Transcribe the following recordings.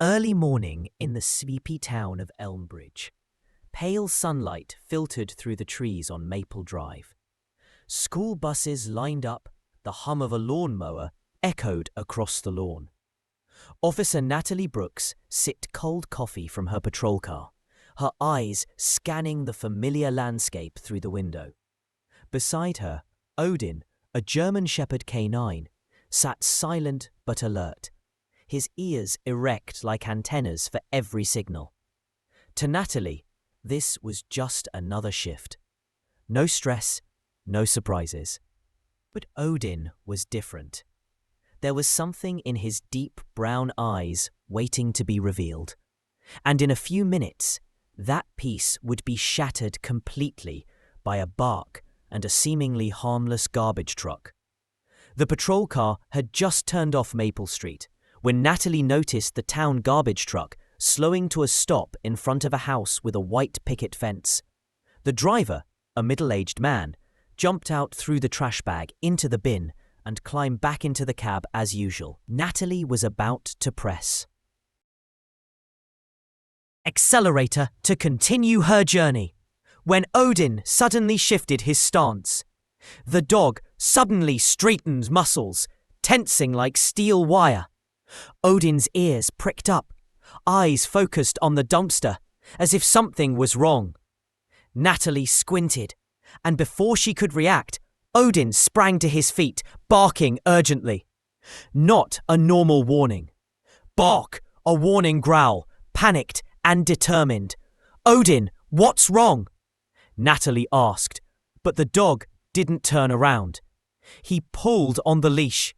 Early morning in the sleepy town of Elmbridge. Pale sunlight filtered through the trees on Maple Drive. School buses lined up, the hum of a lawnmower echoed across the lawn. Officer Natalie Brooks sipped cold coffee from her patrol car, her eyes scanning the familiar landscape through the window. Beside her, Odin, a German Shepherd K9, sat silent but alert, his ears erect like antennas for every signal. To Natalie, this was just another shift. No stress, no surprises. But Odin was different. There was something in his deep brown eyes waiting to be revealed. And in a few minutes, that peace would be shattered completely by a bark and a seemingly harmless garbage truck. The patrol car had just turned off Maple Street when Natalie noticed the town garbage truck slowing to a stop in front of a house with a white picket fence. The driver, a middle-aged man, jumped out through the trash bag into the bin and climbed back into the cab as usual. Natalie was about to press accelerator to continue her journey when Odin suddenly shifted his stance. The dog suddenly straightened muscles, tensing like steel wire. Odin's ears pricked up, eyes focused on the dumpster, as if something was wrong. Natalie squinted, and before she could react, Odin sprang to his feet, barking urgently. Not a normal warning. Bark, a warning growl, panicked and determined. "Odin, what's wrong?" Natalie asked, but the dog didn't turn around. He pulled on the leash,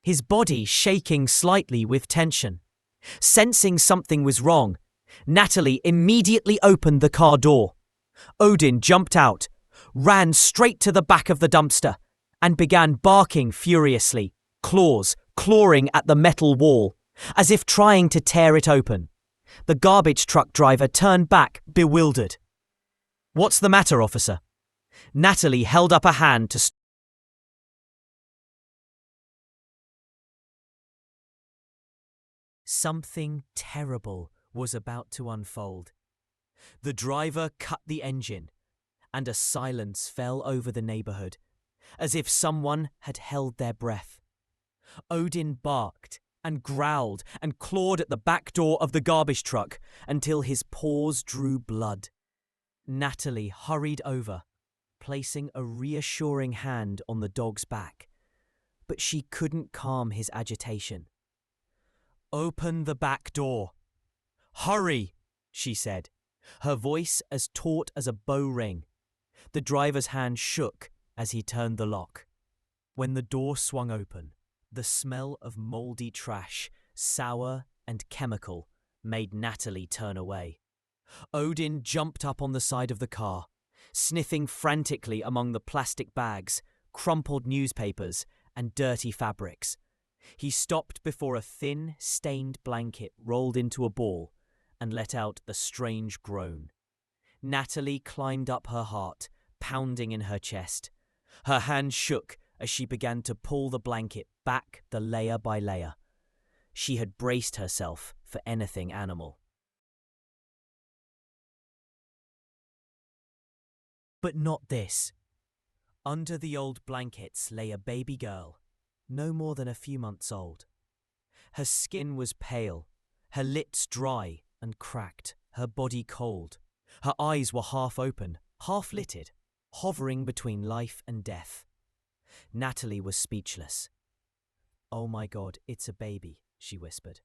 his body shaking slightly with tension. Sensing something was wrong, Natalie immediately opened the car door. Odin jumped out, ran straight to the back of the dumpster, and began barking furiously, claws clawing at the metal wall, as if trying to tear it open. The garbage truck driver turned back, bewildered. "What's the matter, officer?" Natalie held up a hand to stop. Something terrible was about to unfold. The driver cut the engine, and a silence fell over the neighborhood, as if someone had held their breath. Odin barked and growled and clawed at the back door of the garbage truck until his paws drew blood. Natalie hurried over, placing a reassuring hand on the dog's back, but she couldn't calm his agitation. "Open the back door. Hurry," she said, her voice as taut as a bow ring. The driver's hand shook as he turned the lock. When the door swung open, the smell of moldy trash, sour and chemical, made Natalie turn away. Odin jumped up on the side of the car, sniffing frantically among the plastic bags, crumpled newspapers, and dirty fabrics. He stopped before a thin, stained blanket rolled into a ball and let out a strange groan. Natalie climbed up her heart, pounding in her chest. Her hand shook as she began to pull the blanket back the layer by layer. She had braced herself for anything animal. But not this. Under the old blankets lay a baby girl, no more than a few months old. Her skin was pale, her lips dry and cracked, her body cold. Her eyes were half open, half lidded, hovering between life and death. Natalie was speechless. "Oh my God, it's a baby," she whispered.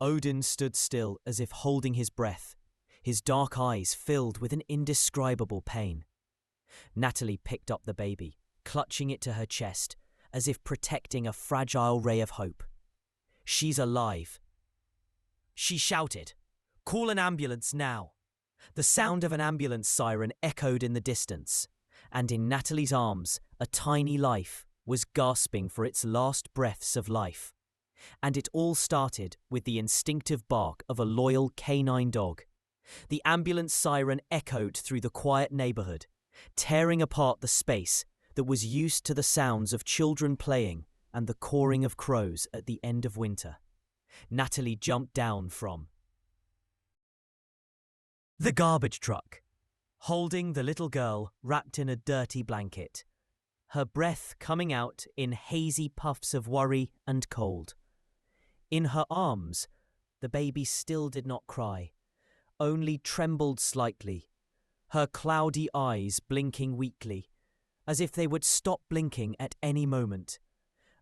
Odin stood still as if holding his breath, his dark eyes filled with an indescribable pain. Natalie picked up the baby, clutching it to her chest, as if protecting a fragile ray of hope. "She's alive," she shouted. "Call an ambulance now." The sound of an ambulance siren echoed in the distance, and in Natalie's arms, a tiny life was gasping for its last breaths of life. And it all started with the instinctive bark of a loyal canine dog. The ambulance siren echoed through the quiet neighborhood, tearing apart the space that was used to the sounds of children playing and the cawing of crows at the end of winter. Natalie jumped down from the garbage truck, holding the little girl wrapped in a dirty blanket, her breath coming out in hazy puffs of worry and cold. In her arms, the baby still did not cry, only trembled slightly, her cloudy eyes blinking weakly, as if they would stop blinking at any moment.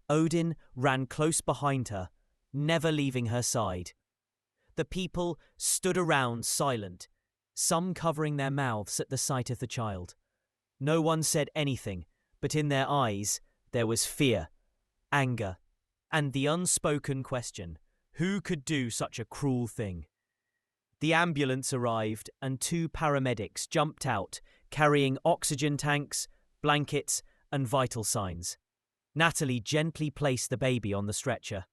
Odin ran close behind her, never leaving her side. The people stood around silent, some covering their mouths at the sight of the child. No one said anything, but in their eyes there was fear, anger, and the unspoken question, who could do such a cruel thing? The ambulance arrived and 2 paramedics jumped out, carrying oxygen tanks, blankets, and vital signs. Natalie gently placed the baby on the stretcher.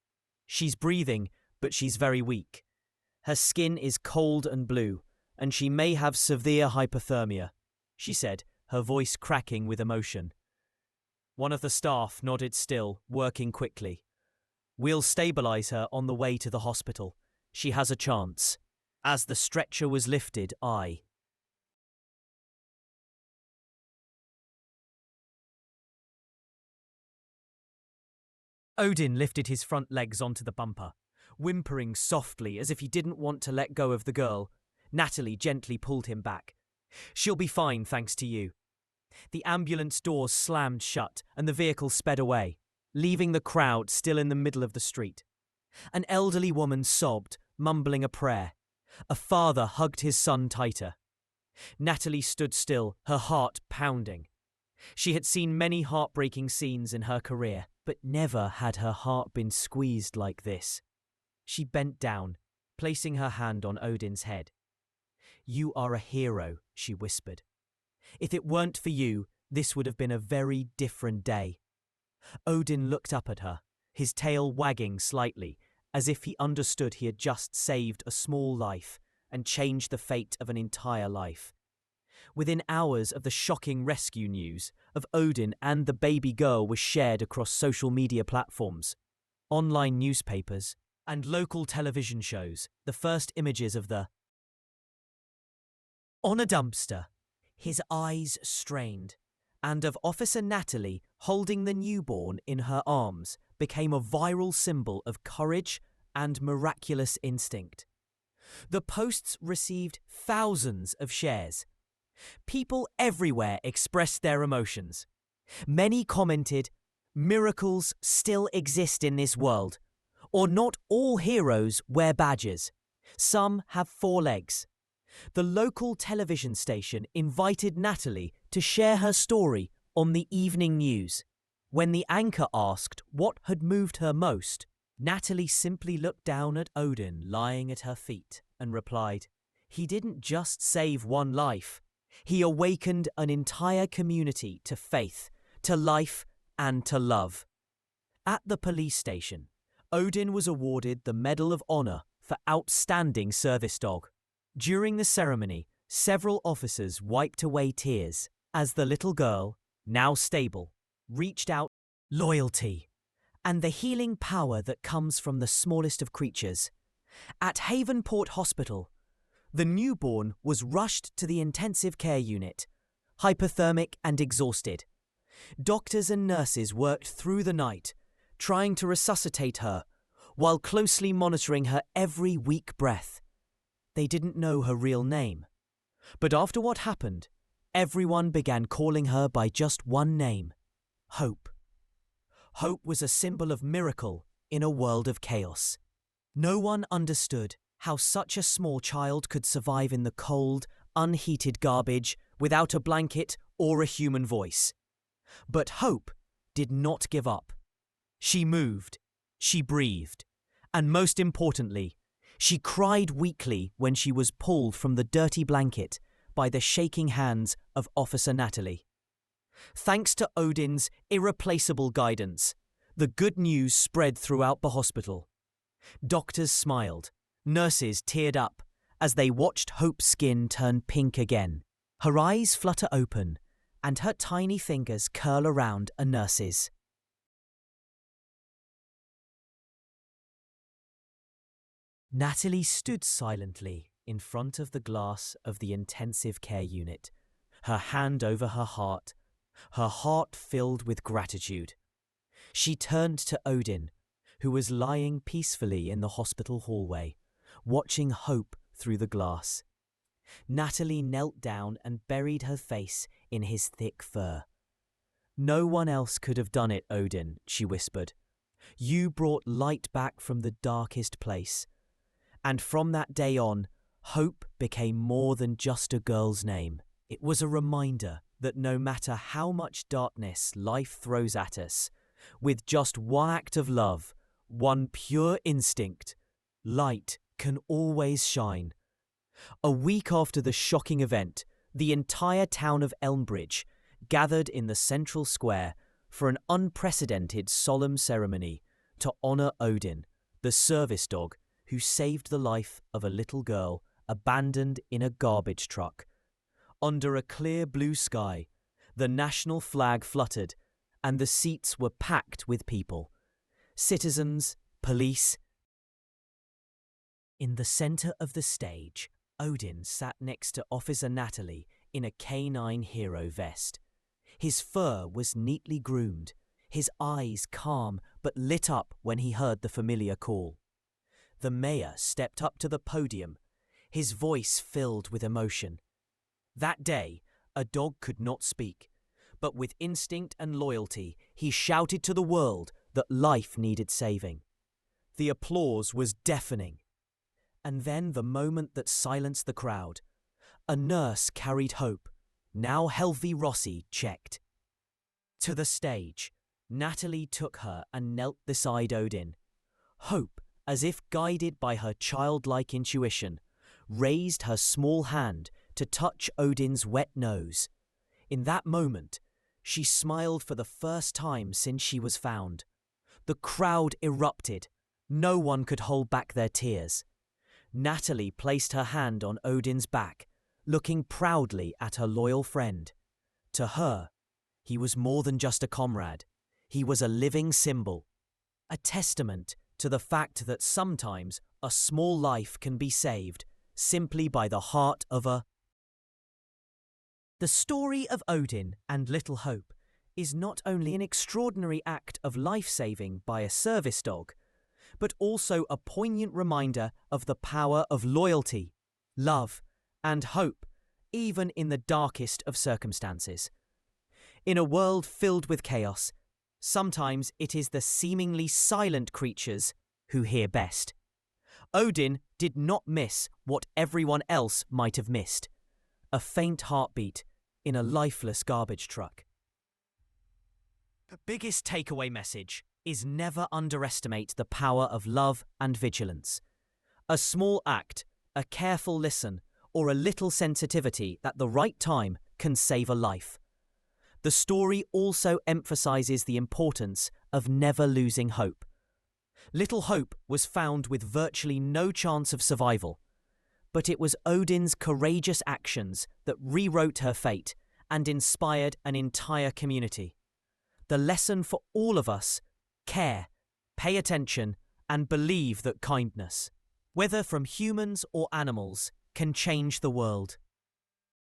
She's breathing, but she's very weak. Her skin is cold and blue, and she may have severe hypothermia, she said, her voice cracking with emotion. One of the staff nodded still, working quickly. We'll stabilize her on the way to the hospital. She has a chance. As the stretcher was lifted, Odin lifted his front legs onto the bumper, whimpering softly as if he didn't want to let go of the girl. Natalie gently pulled him back. She'll be fine, thanks to you. The ambulance doors slammed shut and the vehicle sped away, leaving the crowd still in the middle of the street. An elderly woman sobbed, mumbling a prayer. A father hugged his son tighter. Natalie stood still, her heart pounding. She had seen many heartbreaking scenes in her career, but never had her heart been squeezed like this. She bent down, placing her hand on Odin's head. You are a hero, she whispered. If it weren't for you, this would have been a very different day. Odin looked up at her, his tail wagging slightly, as if he understood he had just saved a small life and changed the fate of an entire life. Within hours of the shocking rescue news of Odin and the baby girl was shared across social media platforms, online newspapers, and local television shows, the first images of the on a dumpster, his eyes strained, and of Officer Natalie holding the newborn in her arms became a viral symbol of courage and miraculous instinct. The posts received thousands of shares. People everywhere expressed their emotions. Many commented, "Miracles still exist in this world," or "Not all heroes wear badges. Some have 4 legs." The local television station invited Natalie to share her story on the evening news. When the anchor asked what had moved her most, Natalie simply looked down at Odin lying at her feet and replied, "He didn't just save one life. He awakened an entire community to faith, to life, and to love." At the police station, Odin was awarded the Medal of Honor for Outstanding Service Dog. During the ceremony, several officers wiped away tears as the little girl, now stable, reached out. Loyalty and the healing power that comes from the smallest of creatures. At Havenport Hospital, the newborn was rushed to the intensive care unit, hypothermic and exhausted. Doctors and nurses worked through the night, trying to resuscitate her, while closely monitoring her every weak breath. They didn't know her real name. But after what happened, everyone began calling her by just one name: Hope. Hope was a symbol of miracle in a world of chaos. No one understood how such a small child could survive in the cold, unheated garbage without a blanket or a human voice. But Hope did not give up. She moved, she breathed, and most importantly, she cried weakly when she was pulled from the dirty blanket by the shaking hands of Officer Natalie. Thanks to Odin's irreplaceable guidance, the good news spread throughout the hospital. Doctors smiled, nurses teared up as they watched Hope's skin turn pink again. Her eyes flutter open and her tiny fingers curl around a nurse's. Natalie stood silently in front of the glass of the intensive care unit, her hand over her heart filled with gratitude. She turned to Odin, who was lying peacefully in the hospital hallway, watching Hope through the glass. Natalie knelt down and buried her face in his thick fur. "No one else could have done it, Odin," she whispered. "You brought light back from the darkest place." And from that day on, Hope became more than just a girl's name. It was a reminder that no matter how much darkness life throws at us, with just one act of love, one pure instinct, light can always shine. A week after the shocking event, the entire town of Elmbridge gathered in the central square for an unprecedented solemn ceremony to honor Odin, the service dog who saved the life of a little girl abandoned in a garbage truck. Under a clear blue sky, the national flag fluttered, and the seats were packed with people. Citizens, police. In the center of the stage, Odin sat next to Officer Natalie in a canine hero vest. His fur was neatly groomed, his eyes calm but lit up when he heard the familiar call. The mayor stepped up to the podium, his voice filled with emotion. That day, a dog could not speak, but with instinct and loyalty, he shouted to the world that life needed saving. The applause was deafening. And then the moment that silenced the crowd. A nurse carried Hope, now healthy Rossi, checked. To the stage, Natalie took her and knelt beside Odin. Hope, as if guided by her childlike intuition, raised her small hand to touch Odin's wet nose. In that moment, she smiled for the first time since she was found. The crowd erupted. No one could hold back their tears. Natalie placed her hand on Odin's back, looking proudly at her loyal friend. To her, he was more than just a comrade. He was a living symbol, a testament to the fact that sometimes a small life can be saved simply by the heart of a... The story of Odin and Little Hope is not only an extraordinary act of life-saving by a service dog, but also a poignant reminder of the power of loyalty, love, and hope, even in the darkest of circumstances. In a world filled with chaos, sometimes it is the seemingly silent creatures who hear best. Odin did not miss what everyone else might have missed: a faint heartbeat in a lifeless garbage truck. The biggest takeaway message is never underestimate the power of love and vigilance. A small act, a careful listen, or a little sensitivity at the right time can save a life. The story also emphasizes the importance of never losing hope. Little Hope was found with virtually no chance of survival, but it was Odin's courageous actions that rewrote her fate and inspired an entire community. The lesson for all of us: care, pay attention, and believe that kindness, whether from humans or animals, can change the world.